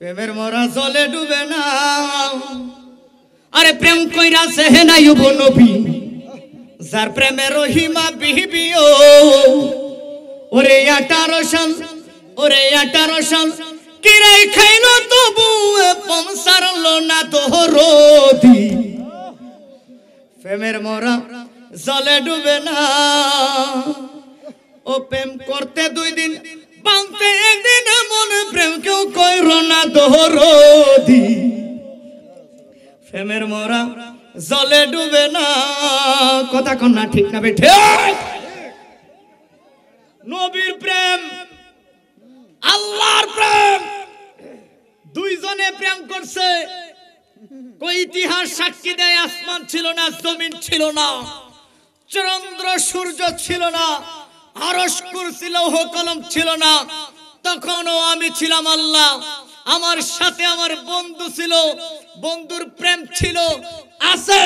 প্রেমের মরা জলে ডুবে না। আরে প্রেম কইরাছে হে নাইব নবী, যার প্রেমের রহিমা বিহিবিও। ওরে 18 সাল, ওরে 18 সাল কিরাই খাইলো তবু পৌঁছারলো না দরদি। প্রেমের মরা জলে ডুবে না। ও প্রেম করতে 2 দিন, বাঁধতে 1 দিন, মনে প্রেম কেউ কইরো না দরদি। প্রেমের মরা জলে ডুবে না। কথা কোন না, ঠিক না বেঠে? নবীর প্রেম, আল্লাহর প্রেম, দুইজনে প্রেম করছে। কোন ইতিহাস সাক্ষী দেয় আসমান ছিল না, জমিন ছিল না, চন্দ্র সূর্য ছিল না, আরশ কুরসি লৌহ কলম ছিল না। তখনও আমি ছিলাম আল্লাহ, আমার সাথে আমার বন্ধু ছিল, বন্ধুর প্রেম ছিল, আছে,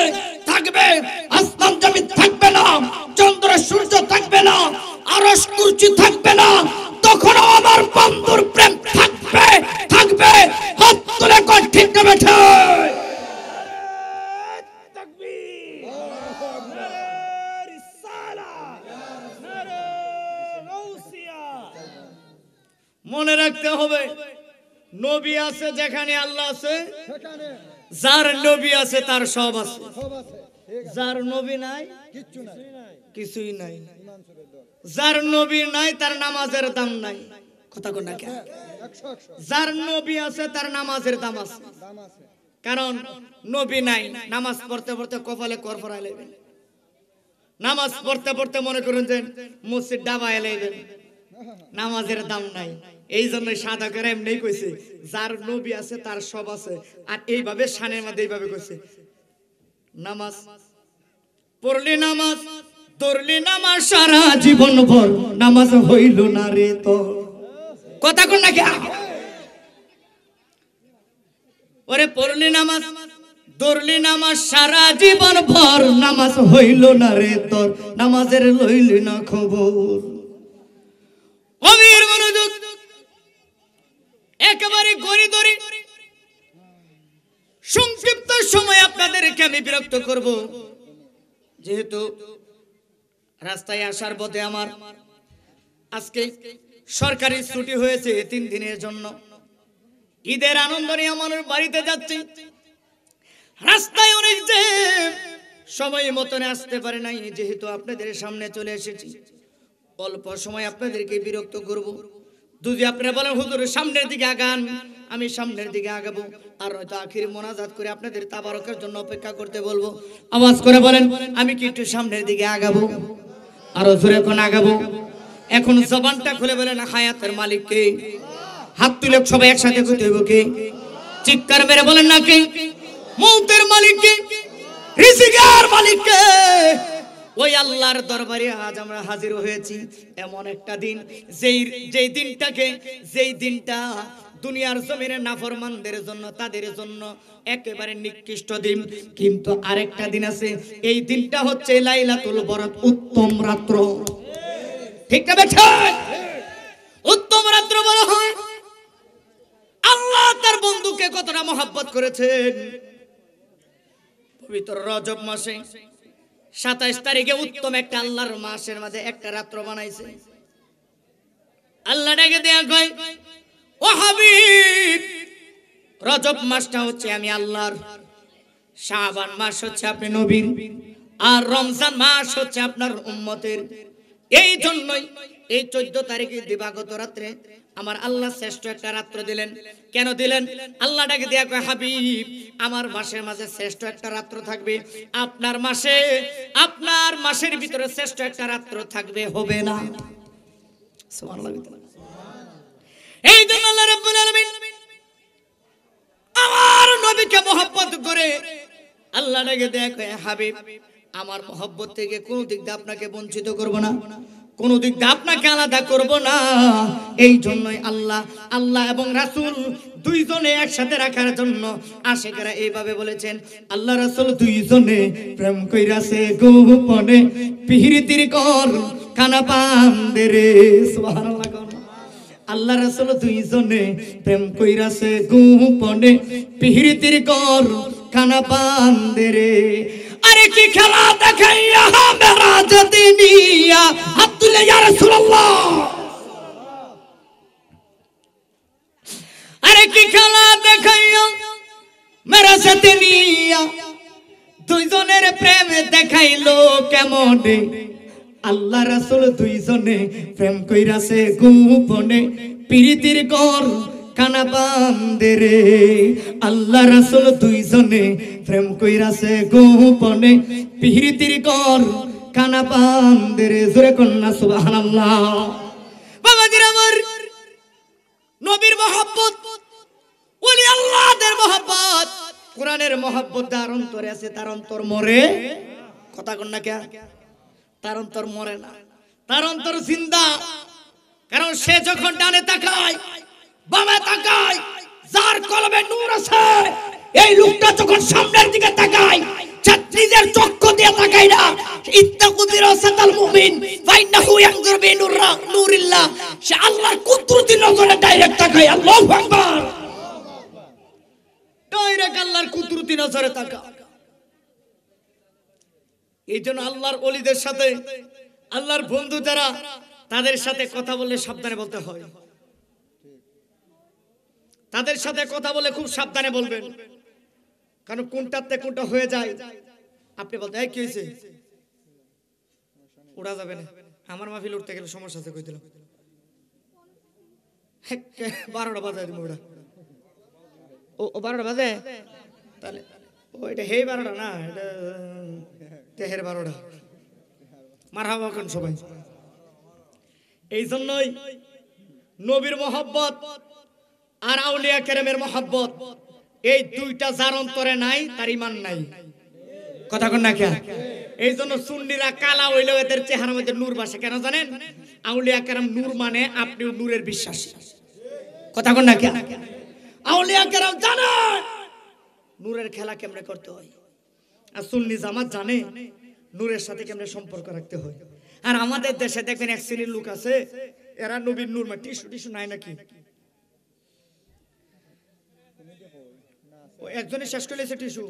থাকবে। আসমান জমিন থাকবে না, চন্দ্র সূর্য থাকবে না, আরশ কুরসি থাকবে না, তখনও আমার বন্ধুর প্রেম থাকবে, থাকবে। হাত তুলে কোন ঠিক না বেঠে? মনে রাখতে হবে, নবী আছে যেখানে আল্লাহ আছে, যার নবী আছে তার সব আছে, যার নবী নাই কিছুই নাই, যার নবী নাই তার নামাজের দাম নাই। কথা কোন না? যার নবী আছে তার নামাজের দাম আছে, কারণ নবী নাই। নামাজ পড়তে পড়তে কপালে কর পরাই লইবেন, নামাজ পড়তে পড়তে মনে করুন যে মসজিদ ডাবায় লইবেন, নামাজের দাম নাই। এই জন্য সাদা করে এমনি কইছে, যার নবী আছে তার সব আছে। আর এইভাবে শানের মধ্যে এইভাবে কইছে, নামাজ পড়লি নামাজ, ধরলি নামাজ, সারা জীবন ভর নামাজ হইল না রে তো। কথা কোন না? ওরে পড়লি নামাজ, ধরলি নামাজ, সারা জীবন ভর নামাজ হইল না রে তোর, নামাজের লইলি না খবর। অমির মনোযোগ, একেবারে গড়ি ধরি, সংক্ষিপ্ত সময় আপনাদেরকে আমি বিরক্ত করব, যেহেতু রাস্তায় আসার পথে আমার আজকে সরকারি ছুটি হয়েছে 3 দিনের জন্য। ঈদের আনন্দ নিয়ে আমার বাড়িতে যাচ্ছি, রাস্তায় অনেক যে সময় মতন আসতে পারে নাই, যেহেতু আপনাদের সামনে চলে এসেছি। অল্প সময় আপনাদেরকে বিরক্ত করব। যদি আপনারা বলেন হুজুর সামনের দিকে আগান, আমি সামনের দিকে আগাবো, আর হয়তো আখির মোনাজাত করে আপনাদের তাবারকের জন্য অপেক্ষা করতে বলবো। আওয়াজ করে বলেন, আমি কি একটু সামনের দিকে আগাবো? আরো জোরে কোন আগাবো? এখন জবানটা খুলে বলেন, হায়াতের মালিক কে? হাত তুলে সবাই একসাথে কইতে হইব কে? চিৎকার মেরে বলেন না কে? মৌতের মালিক কে? রিজিকের মালিক কে? ওই আল্লাহর দরবারে আজ আমরা হাজির হয়েছি এমন একটা দিন, যেই দিনটা দুনিয়ার জমিনে নাফরমানদের জন্য, তাদের জন্য একেবারে নিকৃষ্ট দিন। কিন্তু আরেকটা দিন আছে, এই দিনটা হচ্ছে লাইলাতুল বরাত, উত্তম রাত্র। ঠিক না বেঠা? উত্তম রাত্র বলা হয়। আল্লাহ তার বন্ধুকে কতটা মহব্বত করেছেন। পবিত্র রজব মাসে 27 তারিখে উত্তম একটা আল্লাহর মাসের মাঝে একটা রাত্র বানাইছে। আল্লাহ ডেকে দেয়া কয়, ও হাবিব, রজব মাসটা হচ্ছে আমি আল্লাহর, শাবান মাস হচ্ছে আপনি নবীর, আর রমজান মাস হচ্ছে আপনার উম্মতের। এই জন্যই এই 14 তারিখে দিবাগত রাত্রে আমার আল্লাহ শ্রেষ্ঠ একটা রাত্র দিলেন। কেন দিলেন? আল্লাহ ডাকে দেয়া কয়, হাবিব, আমার মাসের মাঝে শ্রেষ্ঠ একটা রাত্র থাকবে, আপনার মাসের ভিতরে শ্রেষ্ঠ একটা রাত্র থাকবে, হবে না? সুবহানাল্লাহ। এই জন্য আল্লাহ রাব্বুল আলামিন আমার নবীকে মহব্বত করে আল্লাহ ডাকে দেয়া কয়, হাবিব, আমার মহব্বত থেকে কোনো দিক দিয়ে আপনাকে বঞ্চিত করব না, কোনো দিক দিয়ে আপনাকে আলাদা করব না। এই জন্যই আল্লাহ এবং রাসূল দুইজনে একসাথে রাখার জন্য আশিকরা এইভাবে বলেছেন, আল্লাহ রাসূল দুইজনে প্রেম কইরাছে গোপনে, পিহিরিতির কর কানা পান দে রে। সুবহানাল্লাহ। আল্লাহ রাসূল দুইজনে প্রেম কইরাছে গোপনে পিহিরিতির কর খানা বান্দে রে আরে কি খেলা দেখাইয়া মেরাজ দিনিয়া হাত তুলে ইয়া রাসূলুল্লাহ আরে কি খেলা দেখাইয়া মেরাজ দিনিয়া দুইজনের প্রেম দেখাইলো কেমনে আল্লাহ রাসূল দুইজনে প্রেম কইরাছে গোপনে পিরিতির কর কানা বান্দে রে আল্লাহ রাসূল দুইজনে প্রেম কইরাছে গোপনে পিরিতির কর কানা বান্দে রে জোরে কন্না সুবহানাল্লাহ বাবাজির আমার নবীর মহব্বত ওলি আল্লাহদের মহব্বত কোরআনের মহব্বত যার অন্তরে আছে তার অন্তর মরে কথা কন না কে তার অন্তর মরে না তার অন্তর জিন্দা কারণ সে যখন ডানে তাকায় বামে তাকায় যার কলবে নূর আছে এই লোকটা যখন সামনের দিকে তাকায় নিজের চক্ষু দিয়ে তাকায় না ইত্তাকু বিরাসাতাল মুমিন ফাইন্নাহু ইয়ানজুরু বিনুরিল্লাহ সে আল্লাহর কুদরতি নজরে ডাইরেক্ট তাকায় আল্লাহু আকবার ডাইরেক্ট আল্লাহর কুদরতি নজরে তাকায় এইজন্য আল্লাহর ওলিদের সাথে আল্লাহর বন্ধু যারা তাদের সাথে কথা বললে সাবধানে বলতে হয় তাদের সাথে কথা বলে খুব সাবধানে বলবেন কারণ কোনটাতে কোনটা হয়ে যায় আপনি বলতে এই কি হইছে উড়া যাবে না আমার মাহফিল উঠতে গেলে সমস্যা আছে কই দিলাম 12টা বাজে দিমু ওটা ও 12টা বাজে তাহলে ওইটা হেই 12টা না এটা তেহের 12টা মারহাবা কোন সবাই এই জন্যই নবীর মহব্বত আর আউলিয়া কেরামের মহব্বত এই দুইটা যার অন্তরে নাই তার ঈমান নাই কথা কোন না কে এই জন্য সুন্নিরা কালা হইলেও এদের চেহারার মধ্যে নূর ভাসে কেন জানেন আউলিয়া কেরাম নূর মানে আপনি নূরের বিশ্বাসী কথা কোন না কে আউলিয়া কেরাম জানেন নূরের খেলা কেমনে করতে হয় আর সুন্নি জামাত জানে নূরের সাথে কেমনে সম্পর্ক রাখতে হয় আর আমাদের দেশে দেখবেন এক শ্রেণীর লোক আছে এরা নবীর নূর মানে টিস্যু নাই নাকি ও একজনে শেষ করেছে টিস্যু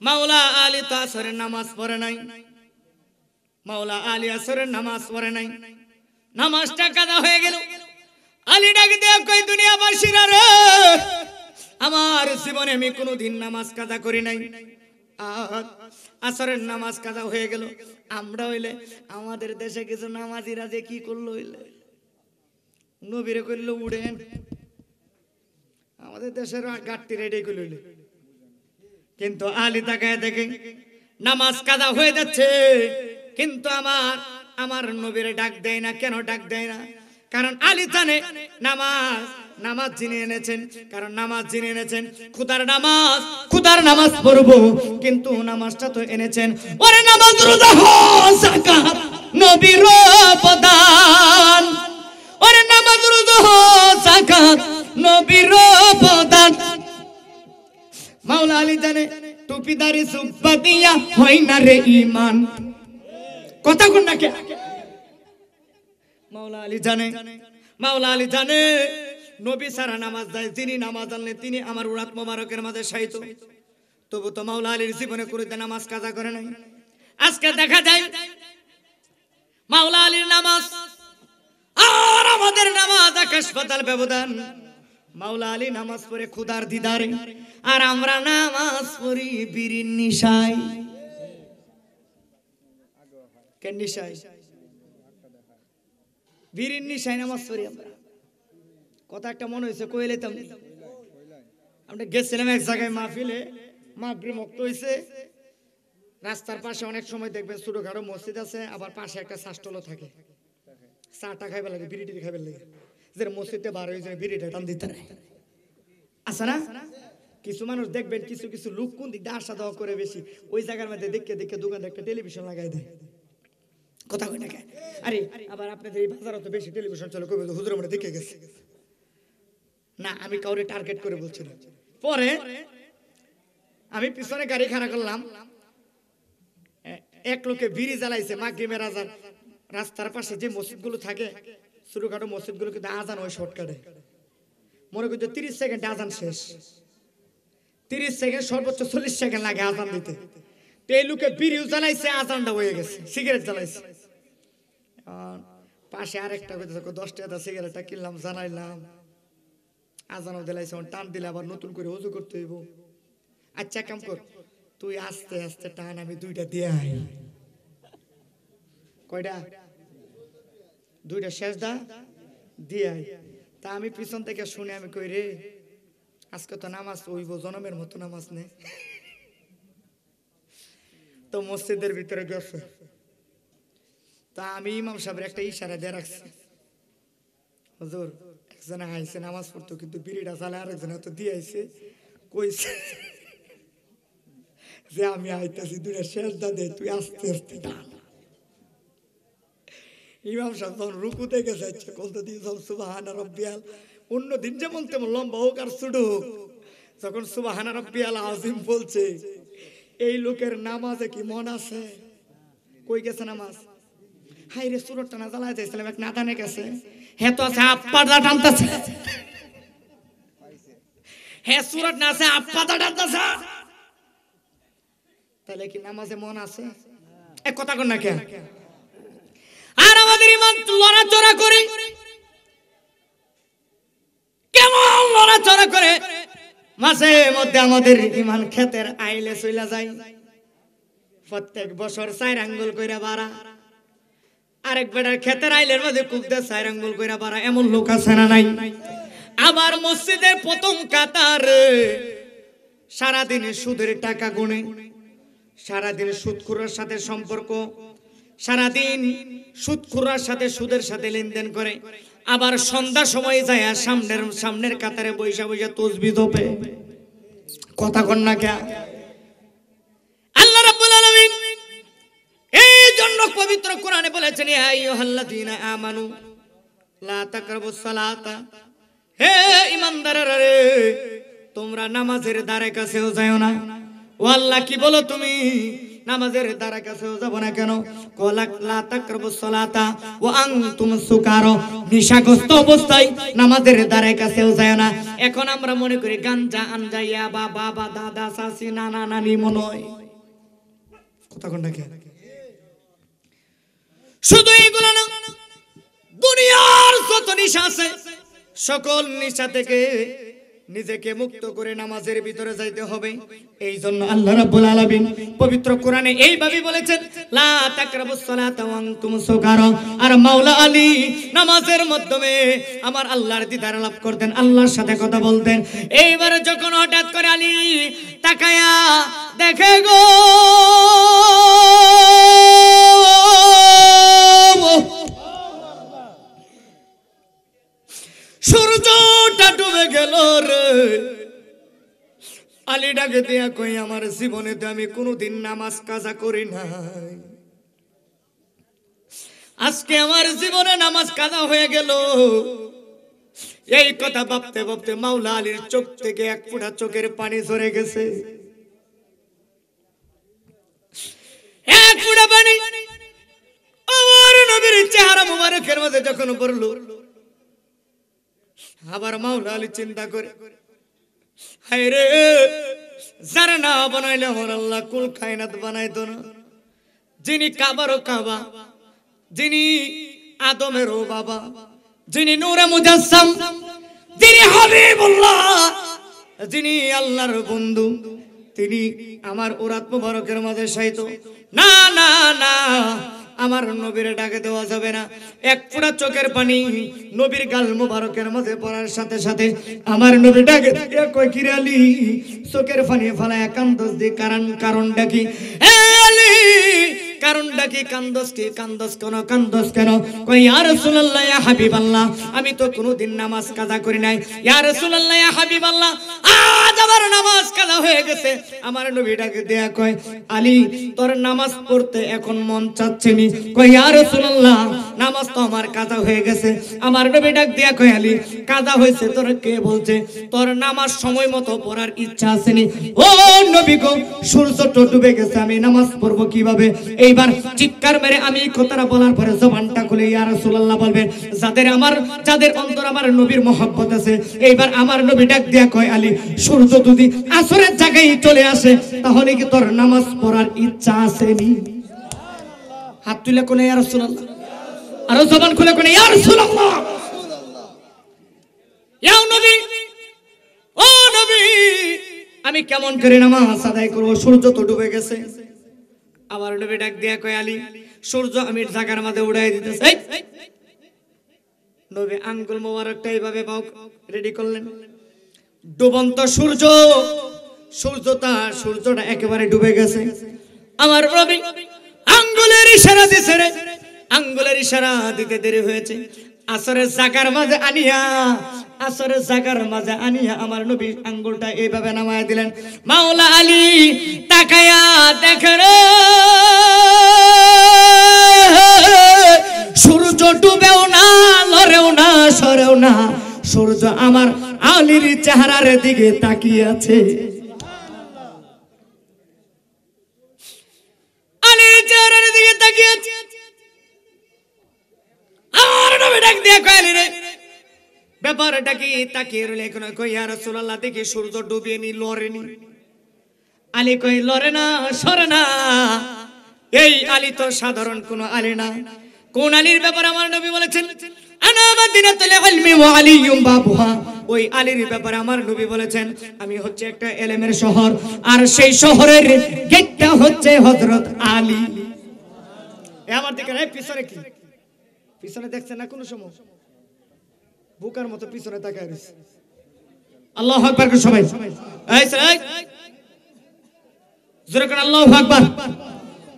মাওলা আলী তো আসরের নামাজ পড়ে নাই মাওলা আলী আসরের নামাজ পড়ে নাই নামাজটা কাদা হয়ে গেল আলী ডাক দিয়ে কই দুনিয়াবাসীরা রে আমার জীবনে আমি কোনোদিন নামাজ কাদা করি নাই আর আসরের নামাজ কাদা হয়ে গেল আমরা হইলে আমাদের দেশে কিছু নামাজিরা যে কি করলো হইলে নবীরে করলো উড়েন আমাদের দেশের গাট্টি রেডি করে লইলে কিন্তু আলী তাকায় দেখে নামাজ কাদা হয়ে যাচ্ছে কিন্তু আমার নবীরে ডাক দেয় না কেন ডাক দেয় না কারণ আলী জানে নামাজ যিনি এনেছেন কারণ নামাজ যিনি এনেছেন খুদার নামাজ পড়বো কিন্তু নামাজটা তো এনেছেন ওরে নামাজ রোজা হজ যাকাত নবীর প্রদান ওরে নামাজ রোজা হজ যাকাত নবীর প্রদান মাওলা আলী জানে টুপিদারি সুব্বা দিয়া হয় না রে ঈমান কথা কোন না কে মাওলা আলী জানে নবী সারা নামাজ দেয় যিনি নামাজ আনলেন তিনি আমার উরাত মোবারকের মাঝে শায়িত তবু তো মাওলা আলীর জীবনে কোনোদিন নামাজ কাজা করে নাই আজকে দেখা যায় মাওলা আলীর নামাজ আর আমাদের নামাজ আকাশ পাতাল ব্যবধান মাওলা আলী নামাজ পড়ে খুদার দিদারে আর আমরা নামাজ পড়ি বিড়ির নিশায় কেন নিশায় বিড়ির নিশায় নামাজ পড়ি আমরা কথা একটা মনে হয়েছে কইলে তো আমরা গেছিলাম এক জায়গায় মাহফিলে মাগরিব মুক্ত হয়েছে রাস্তার পাশে অনেক সময় দেখবেন ছোটখাটো মসজিদ আছে আবার পাশে একটা শাসটলও থাকে চাটা খাইবে লাগে বিড়িটি খাইবে লাগে যে মসজিদে বার হয়ে যায় বিড়িটা টান দিতে আছে না কিছু মানুষ দেখবেন কিছু লোক কোন দিক দিয়ে আসা দেওয়া করে বেশি ওই জায়গার মধ্যে দেখে দোকানে একটা টেলিভিশন লাগাই দেয় কথা কই না আরে আবার আপনাদের এই বাজারে তো বেশি টেলিভিশন চলে কই হুজুর আমরা দেখে গেছে না আমি কাউরে টার্গেট করে বলছি না পরে আমি পিছনে গাড়ি খাড়া করলাম এক লোকে বিড়ি জ্বালাইছে মাগরিবের আজান রাস্তার পাশে যে মসজিদগুলো থাকে ছোটখাটো মসজিদগুলো কিন্তু আজান হয় শর্টকাটে, মনে করছে 30 সেকেন্ডে আজান শেষ, 30 সেকেন্ড সর্বোচ্চ 40 সেকেন্ড লাগে আজান দিতে। তো এই লোকে বিড়িও জ্বালাইছে, আজানটা হয়ে গেছে, সিগারেট জ্বালাইছে। পাশে আরেকটা 10 টাকা সিগারেটটা কিনলাম, জানাইলাম, আজানও দিলাইছে, টান দিলে আবার নতুন করে ওযু করতে হইব। আচ্ছা কাম কর, তুই আস্তে আস্তে টান, আমি 2টা দিয়ে আই। কয়টা? 2টা শেষ দা দিয়ে আই। তা আমি পিছন থেকে শুনে আমি কই রে, আজকে তো নামাজ হইব, জনমের মতো নামাজ নেই। তো মসজিদের ভিতরে গেছে, তা আমি ইমাম সাহেবের একটা ইশারা দিয়ে রাখছি, হুজুর একজনে আইছে নামাজ পড়তো কিন্তু বিড়িটা চালে, আরেকজনে তো দিয়ে আইছে, কইছে যে আমি আইতাছি, 2টা শেষ দা দে, তুই আস্তে আস্তে টান। ইমাম সাহেব যখন রুকুতে গেছে, বলতে দিয়ে সুবহানা রাব্বিয়াল, অন্য দিন যেমন তেমন লম্বা হোক আর ছোট হোক, যখন সুবহানা রাব্বিয়াল আযীম বলছে, এই লোকের নামাজে কি মন আছে? কই গেছে নামাজ? হাই রে, সুরতটা না জ্বালাই যাইছিলাম, এক নাদানে গেছে, হে তো আছে আপ্পাদা টানতেছে, হে সুরত না আছে আপ্পাদা টানতেছে, তাহলে কি নামাজে মন আছে? এক কথা কর না কেন? আর আমাদের ইমান লড়াচড়া করে, কেমন লড়াচড়া করে, মাঝে মধ্যে আমাদের ইমান ক্ষেতের আইলে চইলা যায়, প্রত্যেক বছর 4 আঙ্গুল কইরা বাড়া, আরেক বেটার ক্ষেতের আইলের মধ্যে কুকদে 4 আঙ্গুল কইরা বাড়া, এমন লোক আছে না নাই? আবার মসজিদের প্রথম কাতার সারাদিন সুদের টাকা গুনে, সারাদিন সুদখোরের সাথে সম্পর্ক, সারাদিন সুদখোরের সাথে সুদের সাথে লেনদেন করে, আবার সন্ধ্যা সময় যায় সামনের কাতারে বৈশা বৈশা তাসবিহ জপে। কথা কন না কে? আল্লাহ রাব্বুল আলামিন এই জন্য পবিত্র কোরআনে বলেছেন, ইয়া আইয়ুহাল্লাযীনা আমানু লা তাকরাবুস সালাতা, হে ঈমানদাররা রে, তোমরা নামাজের ধারে কাছেও যাও না। ও আল্লাহ কি বলো তুমি? নামাজের ধারে কাছেও যাব না কেন? কলাক লা তাকরাবুস সালাতা ওয়া আনতুম সুকারা, নিশাগ্রস্ত অবস্থায় নামাজের ধারে কাছেও যায় না। এখন আমরা মনে করি গাঞ্জা আনজাইয়া বাবা দাদা চাচি নানা নানি মনে হয়। কথা কোনটা কি? শুধু এগুলো না, দুনিয়ার যত নিশা আছে সকল নিশা থেকে নিজেকে মুক্ত করে নামাজের ভিতরে যাইতে হবে। এই জন্য আল্লাহ রাব্বুল আলামিন পবিত্র কোরআনে এইভাবে বলেছেন, লা তাকরাবুস সালাতা ওয়া আনতুম সুকারা। আর মাওলা আলী নামাজের মাধ্যমে আমার আল্লাহর দিদার লাভ করতেন, আল্লাহর সাথে কথা বলতেন। এইবার যখন হঠাৎ করে আলী তাকায়া দেখে গো সূর্যটা ডুবে গেল রে, আলী ডাকে দিয়া কই, আমার জীবনে তো আমি কোনোদিন নামাজ কাজা করি নাই, আজকে আমার জীবনে নামাজ কাজা হয়ে গেল। এই কথা ভাবতে ভাবতে মাওলা আলীর চোখ থেকে এক ফোঁটা চোখের পানি ঝরে গেছে, এক ফোঁটা পানি আমার নবীর চেহারা মুবারকের মধ্যে যখন পড়লো, আবার মাওলা আলী চিন্তা করে, হায় রে, যারা না বানাইলে আমার আল্লাহ কুল কায়নাত বানাইতো না, যিনি কাবারও কাবা, যিনি আদমেরও বাবা, যিনি নূরে মুজাসসাম, যিনি হাবিবুল্লাহ, যিনি আল্লাহর বন্ধু, তিনি আমার উরাত মুবারকের মাঝে শায়িত। না না না, আমার নবীর ডাকে দেওয়া যাবে না। এক ফোঁটা চোখের পানি নবীর গাল মুবারকের মাঝে পড়ার সাথে সাথে আমার নবী ডাকে কই, কি রে আলী, চোখের পানি ফেলায় কান্দস দি, কারণটা কি? হে আলী, কারণটা কি? কান্দস কি? কান্দস কেন? কান্দস কেন? কই, ইয়া রাসূলুল্লাহ, ইয়া হাবিবাল্লাহ, আমি তো কোনোদিন নামাজ কাজা করি নাই। ইয়া রাসূলুল্লাহ, ইয়া হাবিবাল্লাহ, আজ আমার নামাজ কাজা হয়ে গেছে। আমার নবী ডাকে দেয়া কয়, আলী, তোর নামাজ পড়তে এখন মন চাচ্ছে নি? কই, ইয়া রাসূলুল্লাহ, নামাজ তো আমার কাজা হয়ে গেছে। আমার নবী ডাক দেয়া কয়, আলী, কাজা হয়েছে তোর কে বলছে? তোর নামাজ সময় মতো পড়ার ইচ্ছা আছে নি? ও নবী গো, সূর্য তো ডুবে গেছে, আমি নামাজ পড়বো কিভাবে? এইবার চিৎকার মেরে আমি কথাটা বলার পরে জবানটা খুলে ইয়া রাসূলুল্লাহ বলবেন, যাদের অন্তর আমার নবীর মহব্বত আছে, এইবার আমার নবী ডাক দিয়া কয়, আলী সূর্য যদি আসরের জায়গায় চলে আসে তাহলে কি তোর নামাজ পড়ার ইচ্ছা আসেনি? হাত তুলে কোনে ইয়া রাসূলুল্লাহ, আর জবান খুলে কোনে ইয়া রাসূলুল্লাহ, ইয়া নবী, ও নবী, আমি কেমন করে নামাজ আদায় করব? সূর্য তো ডুবে গেছে। আবার নবী ডাক দিয়া কয়, আলী সূর্য আমি জায়গার মধ্যে উড়াই দিতেছি। নবী আঙ্গুল মোবারকটা এইভাবে রেডি করলেন, ডুবন্ত সূর্যটা একেবারে ডুবে গেছে। আমার নবী আঙ্গুলের ইশারা দিছে রে, আঙ্গুলের ইশারা দিতে দেরি হয়েছে। আসরের জায়গার মাঝে আনিয়া আমার নবী আঙ্গুলটা এইভাবে নামায় দিলেন। মাওলা আলী তাকায়া দেখেন সূর্য ডুবেও না, লড়েও না, সরেও না, সূর্য আমার আলীর চেহারার দিকে তাকিয়ে আছে। আলীর চেহারার দিকে তাকিয়ে আছে। আমার নবী ডাক দিয়ে কয়, আলী রে ব্যাপারটা কি? তাকিয়ে রইল। এখন কই, ইয়া রাসূলুল্লাহ দেখি সূর্য ডুবিয়ে নি, লড়েনি। আলী কই, লড়ে না, সরে না। এই আলী তো সাধারণ কোন আলী না। কোন আলীর ব্যাপারে আমার নবী বলেছেন? আনা মাদিনাতুল ইলমি ওয়া আলিয়্যুম বাবুহা। ওই আলীর ব্যাপারে আমার নবী বলেছেন, আমি হচ্ছে একটা ইলমের শহর, আর সেই শহরের গেটটা হচ্ছে হযরত আলী। এ আমার দিকে নাই, পিছনে কি? পিছনে দেখছেন না কোন সময়? বুকার মতো পিছনে তাকায় রইছে। আল্লাহু আকবার করে সবাই, এই জোরে করে আল্লাহু আকবার,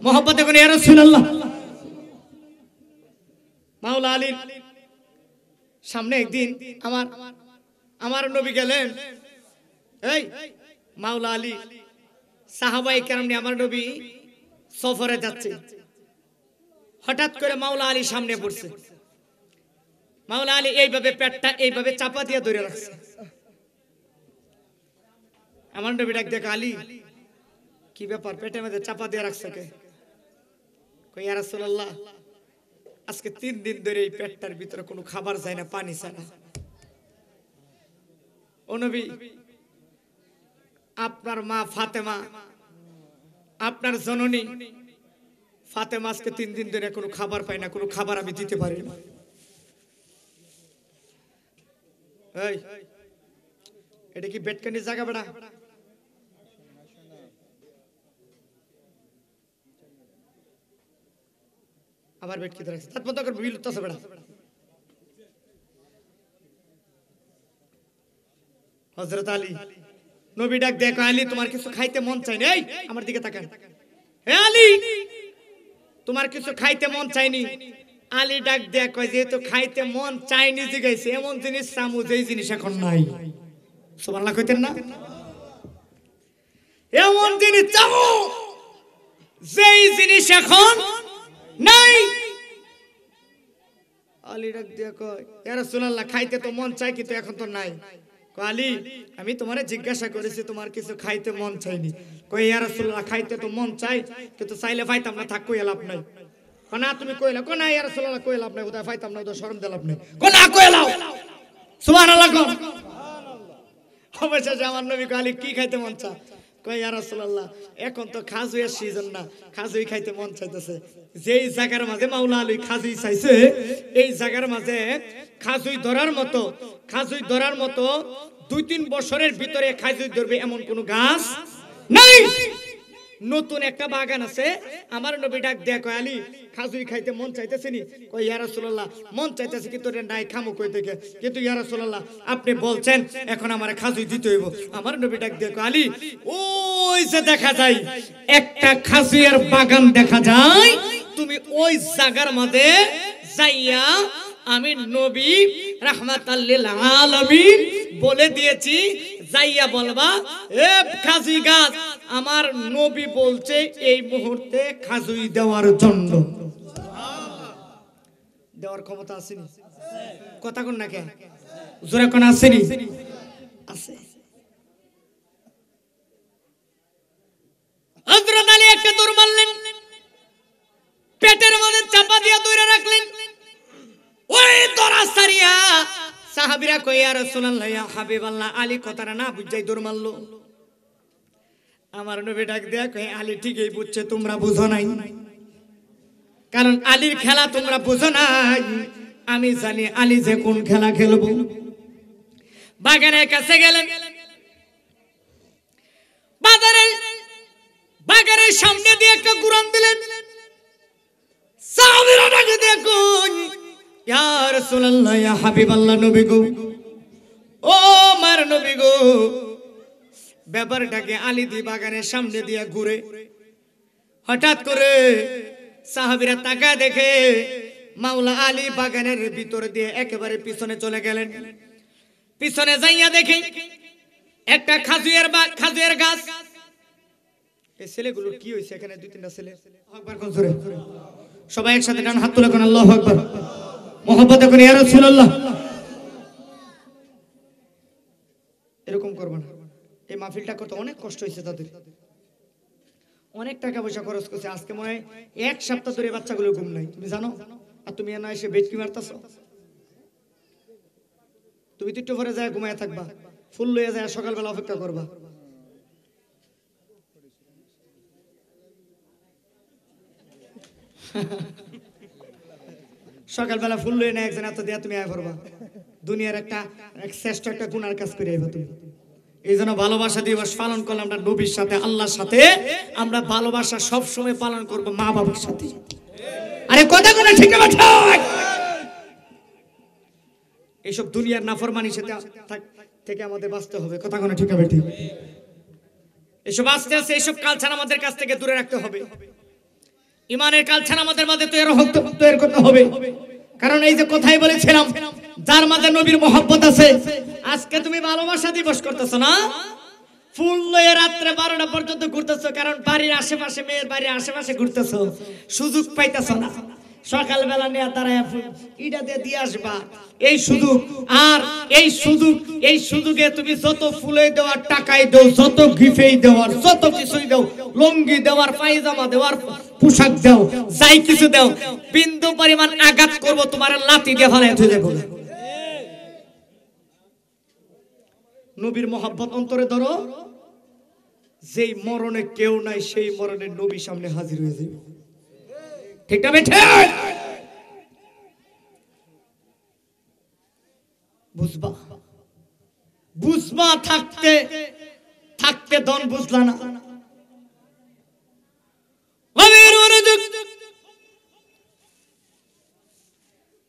মহব্বতে করে ইয়া রাসূলুল্লাহ। মাওলা আলীর সামনে একদিন আমার নবী গেলেন। এই মাওলা আলী সাহাবায়ে কেরাম নিয়ে আমার নবী সফরে যাচ্ছে। হঠাৎ করে মাওলা আলী সামনে পড়ছে। মাওলা আলী এইভাবে পেটটা এইভাবে চাপা দিয়ে ধরে রাখছে। আমার নবী ডাক দেখে, আলী কি ব্যাপার, পেটের মধ্যে চাপা দিয়ে রাখছে কে? কই, ইয়া রাসূলুল্লাহ আজকে 3 দিন ধরে এই পেটটার ভিতরে কোনো খাবার যায় না, পানি ছাড়া। ও নবী, আপনার মা ফাতেমা, আপনার জননী ফাতেমা আজকে 3 দিন ধরে কোনো খাবার পায় না, কোনো খাবার আমি দিতে পারি না। এই এটা কি বেটকানির জায়গা বেড়া? আবার বেট কি রাখছে, তার মতো করে বিল উঠতেছে বেড়া। হযরত আলী নবী ডাক দেখো, আলী তোমার কিছু খাইতে মন চাই না? এই আমার দিকে তাকান। হে আলী, তোমার কিছু খাইতে মন চাইনি? আলী ডাক দেয়া কয়, যেহেতু খাইতে মন চাইনি জিগাইছে, এমন জিনিস চামু যেই জিনিস এখন নাই। সুবহানাল্লাহ কইতেন না? এমন জিনিস চামু যেই জিনিস এখন নাই। আলী ডাক দেয়া কয়, ইয়া রাসূলুল্লাহ খাইতে তো মন চাই কিন্তু এখন তো নাই। কয়, আলী আমি তোমারে জিজ্ঞাসা করেছি তোমার কিছু খাইতে মন চাইনি? কয়, ইয়া রাসূলুল্লাহ খাইতে তো মন চাই কিন্তু চাইলে পাইতাম না, থাক কই লাভ নাই। না তুমি কইলা, কোন ইয়া রাসূলুল্লাহ কই লাভ নাই, ওটা পাইতাম না, ওটা শরম দিলাম লাভ নাই। কোন না কই লাও, সুবহানাল্লাহ কোন। অবশেষে আমার নবী কয়, আলী কি খাইতে মন চা? কয়, ইয়া রাসূলুল্লাহ এখন তো খাজুয়ের সিজন না, খাজুই খাইতে মন চাইতেছে। যেই জায়গার মাঝে মাওলা আলী খাজুই চাইছে, এই জায়গার মাঝে খাজুই ধরার মতো 2-3 বছরের ভিতরে খাজুই ধরবে এমন কোন গাছ নাই। নতুন একটা বাগান আছে। আমার নবী ডাক দেয়া কয়, আলী খাজুই খাইতে মন চাইতেছে নি? কয়, ইয়া রাসূলুল্লাহ মন চাইতেছে কিন্তু রে নাই, খামু কই থেকে? কিন্তু ইয়া রাসূলুল্লাহ আপনি বলছেন এখন আমারে খাজুই দিতে হইব। আমার নবী ডাক দেয়া কয়, আলী ওই যে দেখা যায় একটা খাজুইয়ের বাগান দেখা যায়, তুমি ওই জায়গার মধ্যে যাইয়া, আমি নবী রাহমাতাল লিল আলামিন বলে দিয়েছি, যাইয়া বলবা, এ খাজুই গাছ আমার নবী বলছে এই মুহূর্তে খাজুই দেওয়ার জন্য। দেওয়ার ক্ষমতা আসেনি? কথা কোন না কে জোরে কোন আসেনি? আছে। হযরত আলী একটা দৌড় মারলেন। সাহাবীরা কই ইয়া রাসূলুল্লাহ ইয়া হাবিবাল্লাহ আলী কথাটা না বুঝাই দৌড় মারলো আমার নবী ডাক দেয়া কই আলী ঠিকই বুঝছে তোমরা বুঝো নাই কারণ আলীর খেলা তোমরা বুঝো নাই আমি জানি আলী যে কোন খেলা খেলবো বাগানের কাছে গেলেন বাগানের সামনে দিয়ে একটা কুরআন দিলেন সাহাবীরা ডাকে দেখুন ইয়া রাসূলুল্লাহ ইয়া হাবিবাল্লাহ নবী গো ও আমার নবী গো ব্যাপারটাকে আলী দি বাগানের সামনে দিয়ে ঘুরে হঠাৎ করে সাহাবীরা তাকায় দেখে মাওলা আলী বাগানের ভিতর দিয়ে একেবারে পিছনে চলে গেলেন পিছনে যাইয়া দেখে একটা খাজুয়ের গাছ এই ছেলেগুলোর কি হইছে এখানে দুই তিনটা ছেলে আকবার কোন জোরে সবাই একসাথে ডান হাত তুলে কোন আল্লাহু আকবার মোহাম্মদ কোন ইয়া রাসূলুল্লাহ এরকম করবে না এই মাহফিলটা করতে অনেক কষ্ট হইছে তাদের অনেক টাকা পয়সা খরচ করছে আজকে মনে হয় এক সপ্তাহ ধরে বাচ্চাগুলো ঘুম নাই তুমি জানো আর তুমি না এসে বেটকি মারতাছো তুমি একটু পরে যায় ঘুমায় থাকবা ফুল লইয়া যায় সকালবেলা অপেক্ষা করবা সকালবেলা ফুল লইয়া না একজন এত দিয়া তুমি আয় করবা দুনিয়ার একটা শ্রেষ্ঠ একটা গুনার কাজ করে আইবা তুমি এই জন্য ভালোবাসা দিবস পালন করলাম আমরা নবীর সাথে আল্লাহর সাথে আমরা ভালোবাসা সব সময় পালন করব মা বাবার সাথে আরে কথা কোন ঠিক না ঠিক এইসব দুনিয়ার নাফরমানি সাথে থেকে আমাদের বাঁচতে হবে কথা কোন ঠিক হবে ঠিক এইসব আস্তে আস্তে এইসব কালচার আমাদের কাছ থেকে দূরে রাখতে হবে ঈমানের কালচার আমাদের মধ্যে তৈরি করতে হবে কারণ এই যে কথাই বলেছিলাম যার মাঝে নবীর মহব্বত আছে আজকে তুমি ভালোবাসা দিবস করতেছো না ফুল লয়ে রাত্রে 12টা পর্যন্ত ঘুরতেছো কারণ বাড়ির আশেপাশে মেয়ের বাড়ির আশেপাশে ঘুরতেছো সুযোগ পাইতেছো না সকালবেলা নিয়ে দাঁড়ায় ইটা দিয়ে আসবা এই সুযোগ আর এই সুযোগে তুমি যত ফুলে দেওয়ার টাকাই দাও যত গিফেই দেওয়ার যত কিছুই দাও লুঙ্গি দেওয়ার পায়জামা দেওয়ার পোশাক দাও যাই কিছু দাও বিন্দু পরিমাণ আঘাত করব তোমার লাঠি দিয়ে ফেলে ধুয়ে দেব নবীর মহব্বত অন্তরে ধরো যেই মরণে কেউ নাই সেই মরণে নবী সামনে হাজির হয়ে যাবে ঠিক না বেঠে বুঝবা থাকতে থাকতে দন বুঝলা না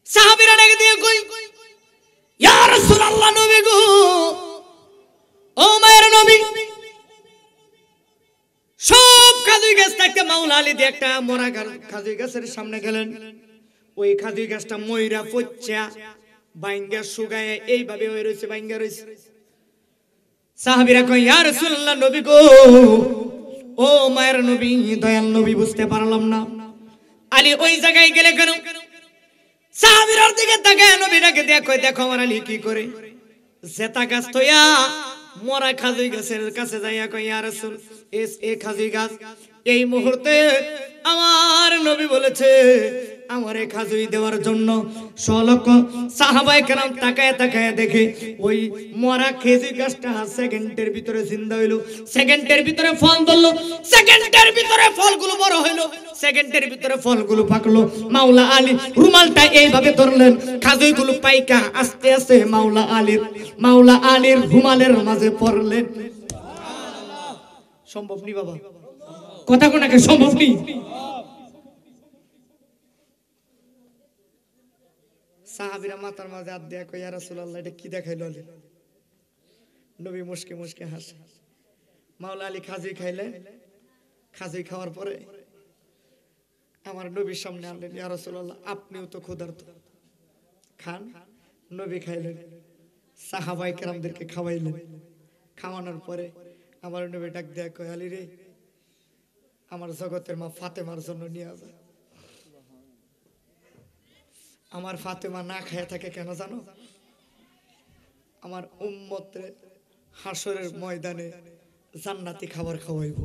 সাহাবীরা ডেকে দিয়ে কই ইয়া রাসূলুল্লাহ নবী গো ও মায়ের নবী সব খাজুই গাছ থাকতে মাওলা আলী দিয়ে একটা মরা খাজুই গাছের সামনে গেলেন ওই খাজুই গাছটা ময়রা পচা বাইঙ্গা সুগায় এইভাবে হয়ে রয়েছে বাইঙ্গা রয়েছে সাহাবীরা কই ইয়া রাসূলুল্লাহ নবী গো ও মায়ের নবী দয়াল নবী বুঝতে পারলাম না আলী ওই জায়গায় গেলে কেন সাহাবীরার দিকে তাকায় নবীটাকে দেখো আমার আলী কি করে জেতা গাছ তোয়া মরা খাজুই গাছের কাছে যাইয়া কই ইয়া রাসূল এই খাজুই গাছ এই মুহূর্তে আমার নবী বলেছে আমারে খাজুই দেওয়ার জন্য 100 লক্ষ সাহাবায়ে কেরাম তাকায় দেখে ওই মরা খেজুর গাছটা সেকেন্ডের ভিতরে জিন্দা হইলো সেকেন্ডের ভিতরে ফল ধরলো সেকেন্ডের ভিতরে ফলগুলো বড় হইলো সেকেন্ডের ভিতরে ফলগুলো পাকলো মাওলা আলী রুমালটা এইভাবে ধরলেন খাজুইগুলো পাইকা আস্তে আস্তে মাওলা আলীর রুমালের মাঝে পড়লেন সম্ভব নি বাবা কথা কোনাকে সম্ভব নি সাহাবীরা মাথার মাঝে হাত দিয়া কই ইয়া রাসূলুল্লাহ এটা কি দেখাইলো আলী নবী মুস্কি মুস্কি হাসে মাওলা আলী খাজুই খাইলেন খাজুই খাওয়ার পরে আমার নবীর সামনে আনলেন ইয়া রাসূলুল্লাহ আপনিও তো ক্ষুধার্ত খান নবী খাইলেন সাহাবায়ে কেরামদেরকে খাওয়াইলেন খাওয়ানোর পরে আমার নবী ডাক দেয়া কই আলী রে আমার জগতের মা ফাতেমার জন্য নিয়ে যা আমার ফাতেমা না খায় থাকে কেন জানো আমার উম্মতরে হাসরের ময়দানে জান্নাতি খাবার খাওয়াইব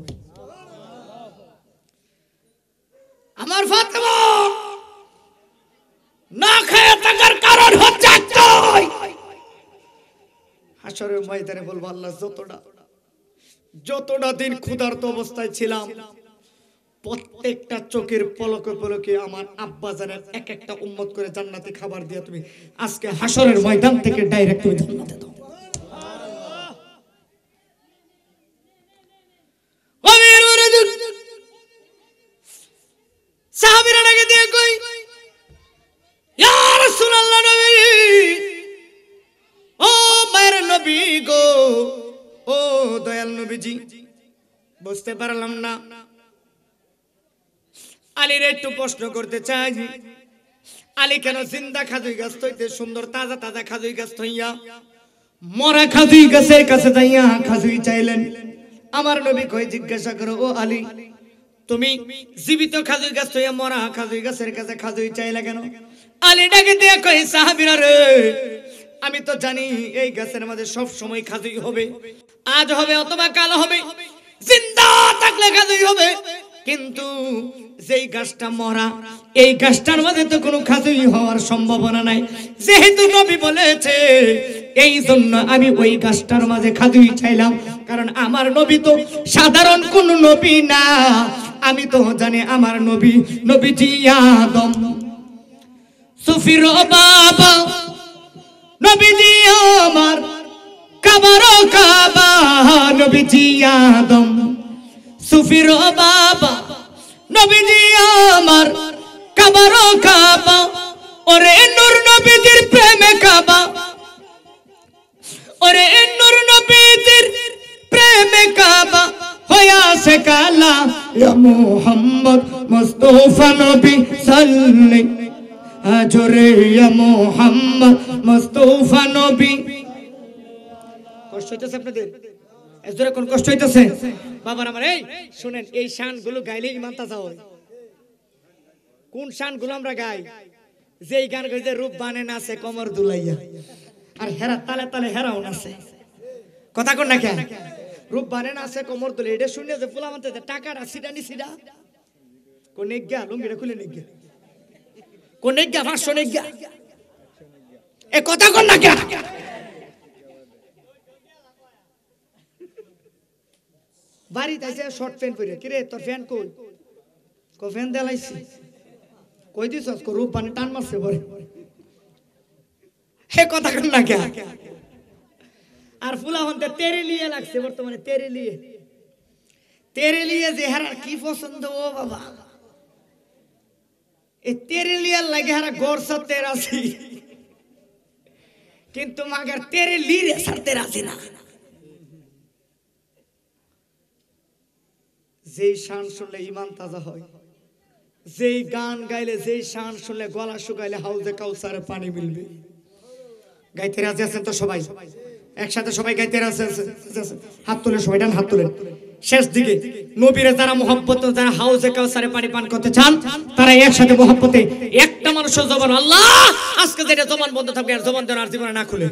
আমার ফাতেমা না খায় থাকার কারণ হচ্ছে একটাই হাসরের ময়দানে বলবো আল্লাহ যতটা দিন ক্ষুধার্ত অবস্থায় ছিলাম প্রত্যেকটা চোখের পলকে পলকে আমার আব্বা জানের এক একটা উম্মত করে জান্নাতি খাবার দিয়া তুমি আজকে হাসরের ময়দান থেকে ডাইরেক্ট তুমি জান্নাতে দাও। সাহাবীরা ডাকে দিয়ে কই ইয়া রাসূলুল্লাহ নবী, ও মায়ের নবী গো, ও দয়াল নবীজি, বুঝতে পারলাম না। আলীর একটু প্রশ্ন করতে চাই, আলী কেন জিন্দা খাজুই গাছ হইতে সুন্দর তাজা তাজা খাজুই গাছ হইয়া মরা খাজুই গাছের কাছে যাইয়া খাজুই চাইলেন? আমার নবী কই জিজ্ঞাসা করো, ও আলী তুমি জীবিত খাজুই গাছ হইয়া মরা খাজুই গাছের কাছে খাজুই চাইলে কেন? আলী ডাকে দিয়ে কই সাহাবীরা রে, আমি তো জানি এই গাছের মাঝে সব সময় খাজুই হবে, আজ হবে অথবা কাল হবে, জিন্দা থাকলে খাজুই হবে, কিন্তু যেই গাছটা মরা এই গাছটার মধ্যে তো কোনো খাজুই হওয়ার সম্ভাবনা নাই। যেহেতু নবী বলেছে এই জন্য আমি ওই গাছটার মাঝে খাজুই চাইলাম, কারণ আমার নবী তো সাধারণ কোন নবী না, আমি তো জানি আমার নবীজি আদম সুফির বাবা, নবীজি আমার কাবার কাবা, নবীজি আদম সুফির বাবা, নবীজি আমার কাবার কাবা, ওরে নূর নবীজির প্রেমে কাবা, ওরে নূর নবীজির প্রেমে কাবা হইয়াছে কালা, ইয়া মুহাম্মদ মুস্তাফা নবী সাল্লি আজরে, ইয়া মুহাম্মদ মুস্তাফা নবী। কষ্ট হইতেছে আপনাদের? এজরে কোন কষ্ট হইতেছে? বাবার আমার এই শুনেন, এই শানগুলো গাইলে ইমান তাজা হয়। কোন শানগুলো আমরা গাই? যেই গান গাইতে রূপ বানে নাচে কমর দুলাইয়া, আর হেরা তালে তালে হেরাও নাচে, কথা কোন না কেন? রূপ বানে নাচে কমর দুলে, এটা শুনে যে ফুলা মানতে টাকাটা সিডা নি সিডা কোন নেগা লুঙ্গিটা খুলে নেগা, কোন নেগা 500 নেগা, এ কথা কোন না কেন? বাড়ি তাইছে শর্ট প্যান্ট পরে, কিরে তোর ফ্যান কই? কো ফ্যান দেলাইছি, কই দিছস? কো রূপ বানে টান মারছে পরে, হে কথা কোন না কেন? আর ফুলা হন্তে তেরে লিয়ে লাগছে বর্তমানে, তেরে লিয়ে যে হারা কি পছন্দ, ও বাবা এ তেরে লিয়ার লাগে হারা গোরসা তের আছি, কিন্তু মাগার তেরে লিরে সারতে রাজি না। যেই শান শুনলে ইমান তাজা হয়, যেই গান গাইলে, যেই শান শুনলে গলা শুকাইলে হাউজে কাউসারে পানি মিলবে। গাইতে রাজি আছেন তো সবাই? একসাথে সবাই গাইতে রাজি আছেন? হাত তুলে সবাই, ডান হাত তুলেন। শেষ দিকে নবীরে যারা মোহাব্বত, যারা হাউজে কাউসারে পানি পান করতে চান, তারা একসাথে মোহাব্বতে একটা মানুষের জবান আল্লাহ, আজকে যেটা জবান বন্ধ থাকবে আর জবান দেন আর জীবনে না খুলে,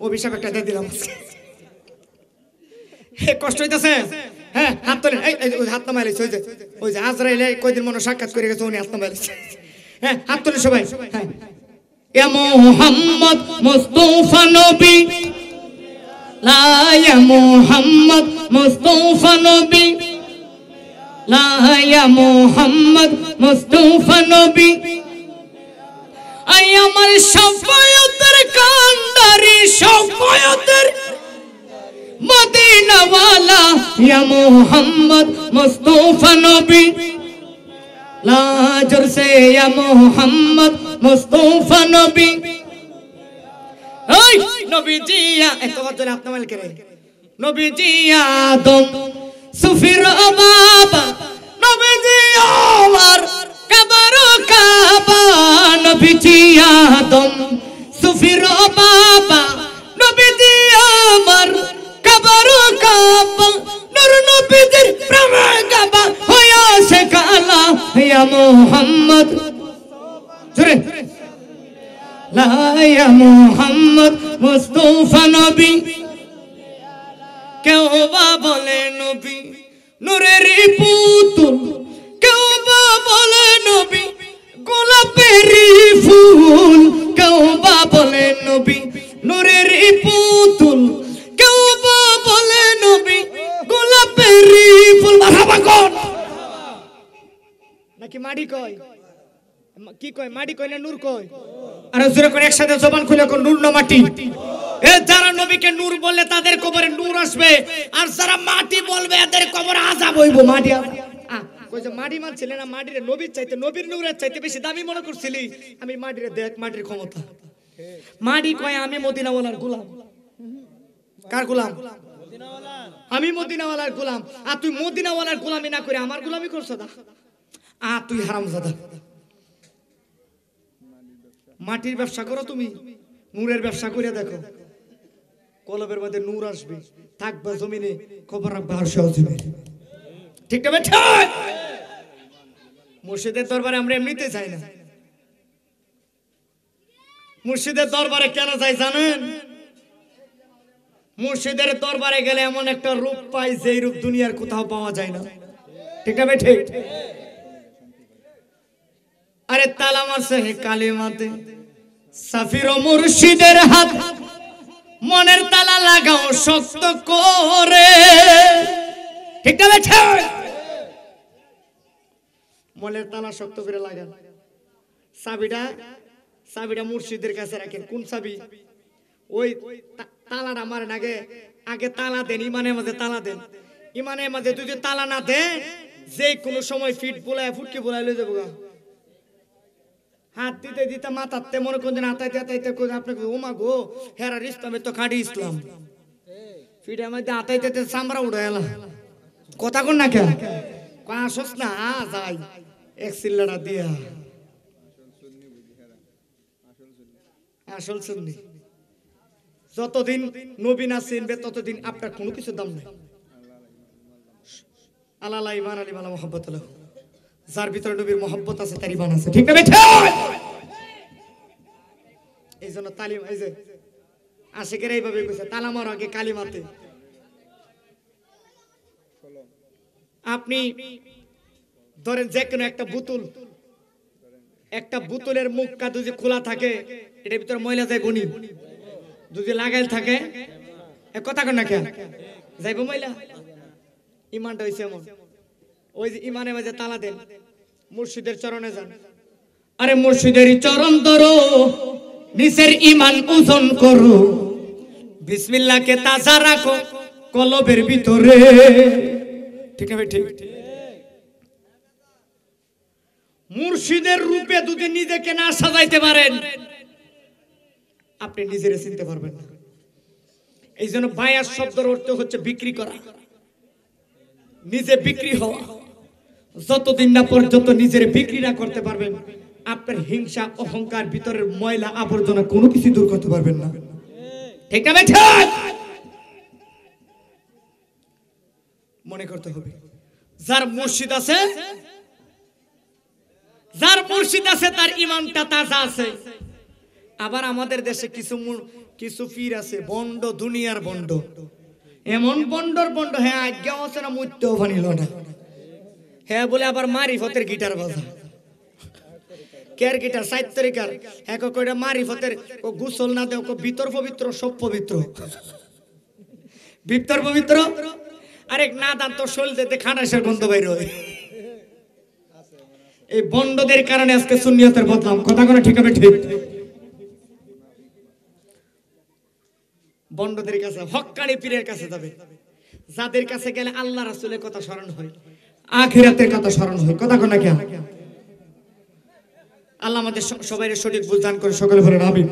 অভিশাপ একটা দিয়ে দিলাম। হে কষ্ট হইতাছে? হ্যাঁ হাত তোলেন, এই হাত নামাইছে, ওই যে আজরাইল কয়দিন মনে সাক্ষাৎ করে গেছে, উনি হাত নামাইছে। হ্যাঁ হাত তোলেন সবাই। হ্যাঁ, ইয়া মুহাম্মদ মুস্তাফা নবী, লা ইয়া মুহাম্মদ মুস্তাফা নবী, লা ইয়া মুহাম্মদ মুস্তাফা নবী, আই আমার শাফায়াতের কান্ডারি, শাফায়াতের মদিনা ওয়ালা, ইয়া মুহাম্মদ মুস্তাফা নবী, লা জরসে ইয়া মুহাম্মদ মুস্তাফা নবী। ওই নবীজি এত কথা আপনি মাল করে, নবীজি আদম সুফির বাবা, নবীজি আমার কাবার কাবা, নবীজি আদম সুফির বাবা, নবীজি আমার কাবার কাবা, নূর নবীজির প্রেমে কাবা হইয়াছে কালা, ইয়া মুহাম্মদ জোরে, লা ইয়া মুহাম্মদ মুস্তাফা নবী। কেউ বা বলে নবী নূরের পুতুল, কেউ বা বলে নবী গোলাপের ফুল, কেউ বা বলে নবী নূরের পুতুল, কেউ বা বলে নবী গোলাপের ফুল। মারহাবা কোন নাকি মাটি কয়? কি কয়? মাটি কয় না নূর কয়? আরে জোরে করে একসাথে জবান খুলে কোন নূর না মাটি? এ যারা নবীকে নূর বললে তাদের কবরে নূর আসবে, আর যারা মাটি বলবে এদের কবরে আযাব হইব। মাটি কই যে মাটি মানছিলে না, মাটির নবীর চাইতে, নবীর নূরের চাইতে বেশি দামি মনে করছিলি? আমি মাটিরে দেখ, মাটির ক্ষমতা। মাটি কয় আমি মদিনাওয়ালার গোলাম। কার গোলাম? আমি মদিনাওয়ালার গোলাম। আর তুই মদিনাওয়ালার গোলামি না করে আমার গোলামি করছ না? তুই হারামজাদা। মাটির ব্যবসা করো তুমি, নূরের ব্যবসা করে দেখো, কলবের মধ্যে নূর আসবে, থাকবে জমিনে, খবর রাখবে আর সহজে। ঠিক না বেটা? মুর্শিদের দরবারে আমরা এমনিতে চাই না। মুর্শিদের দরবারে কেন চাই জানেন? মুর্শিদের দরবারে গেলে এমন একটা রূপ পাই যে রূপ দুনিয়ার কোথাও পাওয়া যায় না। ঠিক না বেটা? আরে তালা মারছে হে কালিমাতে, সাফির ও মুর্শিদের হাত, মনের তালা লাগাও শক্ত করে। ঠিক না বেটা? মনের তালা শক্ত করে লাগান। চাবিটা মুর্শিদের কাছে রাখেন। কোন চাবি? ওই তালাটা মারেন আগে, আগে তালা দেন, ইমানের মাঝে তালা দেন। ইমানের মাঝে যদি তালা না দেন, যে কোনো সময় ফিট বোলায় ফুটকি বোলায় লয়ে যাবো। হাত দিতে দিতে মাথাতে মনে করেন আতাইতে আতাইতে করে আপনাকে ওমা গো হেরার ইসলামের তো খাঁটি ইসলাম। ফিটের মধ্যে আতাইতে চামড়া উঠে এলাম। কথা কোন না কে আসস না যাই এক সিল্লাটা দিয়া। আসল সুন্নি। যতদিন নবী না চিনবে ততদিন আপনার কোনো কিছু দাম নেই। আল্লাহ ইমান আলী মালা মোহাম্মত, যার ভিতরে নবীর মোহাম্মত আছে তার ইমান আছে। ঠিক না বেটা? এই জন্য তালিম, এই যে আশিকের এইভাবে কইছে তালা মারো আগে কালিমাতে। আপনি ধরেন যে কোনো একটা বোতল, একটা বোতলের মুখটা যদি খোলা থাকে এটার ভিতরে ময়লা যায় বনি, যদি লাগাইল থাকে কথা কন না কে যাইব ময়লা। ইমানটা হইছে এমন। ওই যে ইমানের মাঝে তালা দেন, মুর্শিদের চরণে যান। আরে মুর্শিদের চরণ ধরো, নিচের ইমান ওজন করো, বিসমিল্লাহকে তাজা রাখো কলবের ভিতরে। ঠিক আছে? ঠিক। মুর্শিদের রূপে যদি নিজেকে না সাজাইতে পারেন আপনি নিজেরে চিনতে পারবেন না। এই জন্য বায়াস শব্দের অর্থ হচ্ছে বিক্রি করা, নিজে বিক্রি হওয়া। যতদিন না পর্যন্ত নিজের বিক্রি না করতে পারবেন আপনার হিংসা অহংকার ভিতরের ময়লা আবর্জনা কোনো কিছু দূর করতে পারবেন না। ঠিক না বেটা? মনে করতে হবে যার মুর্শিদ আছে, যার মুর্শিদ আছে তার ইমানটা তাজা আছে। আবার আমাদের দেশে কিছু পীর আছে বন্ড, দুনিয়ার বন্ড, এমন বন্ডর বন্ড। হ্যাঁ আজ্ঞা আছে না মৃত্যু বানিল না। হ্যাঁ বলে আবার মারিফতের গিটার বাজা, কেয়ার গিটার 7 তারিখার এক কয়টা মারিফতের গোসল না দেও ভিতর পবিত্র সব পবিত্র, ভিতর পবিত্র। আরেক না দান তো শোল দিতে খানাসের গন্ধ বাইর হয়। এই বন্ডদের কারণে আজকে সুন্নিয়তের বদনাম। কথা কোনো ঠিক হবে? ঠিক। বন্ডদের কাছে, হক্কানি পীরের কাছে যাবে, যাদের কাছে গেলে আল্লাহ রাসূলের কথা স্মরণ হয়, আখিরাতের কথা স্মরণ হয়। কথা কোন না কেন? আল্লাহ আমাদের সবাই সঠিক বুঝ দান করে সকলে বলেন আমিন।